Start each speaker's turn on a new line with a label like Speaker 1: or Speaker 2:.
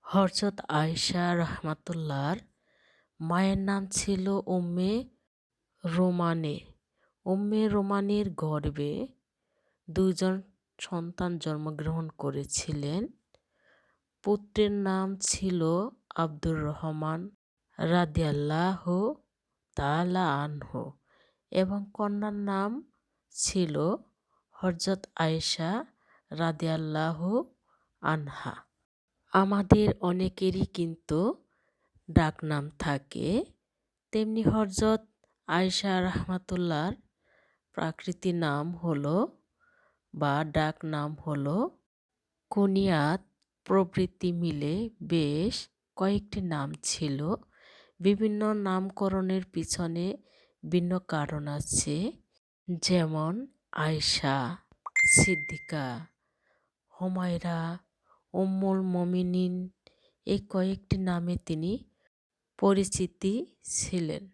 Speaker 1: হযরত আয়েশা রাহমাতুল্লাহর মায়ের নাম ছিল উম্মে রোমানে। উম্মে রোমানের গর্ভে দুইজন সন্তান জন্মগ্রহণ করেছিলেন। পুত্রের নাম ছিল আব্দুর রহমান রাদিয়াল্লাহু তাআলা আনহু এবং কন্যার নাম ছিল হযরত আয়েশা রাদিয়াল্লাহু আনহা। আমাদের অনেকেরই কিন্তু ডাকনাম থাকে, তেমনি হযরত আয়েশা রাহমাতুল্লাহর প্রাকৃত নাম হলো বা ডাক নাম হলো কুনিয়াত প্রভৃতি মিলে বেশ কয়েকটি নাম ছিল। বিভিন্ন নামকরণের পিছনে ভিন্ন কারণ আছে, যেমন আয়েশা, সিদ্দিকা, হুমায়রা, উম্মুল মুমিনিন এই কয়েকটি নামে তিনি পরিচিতি ছিলেন।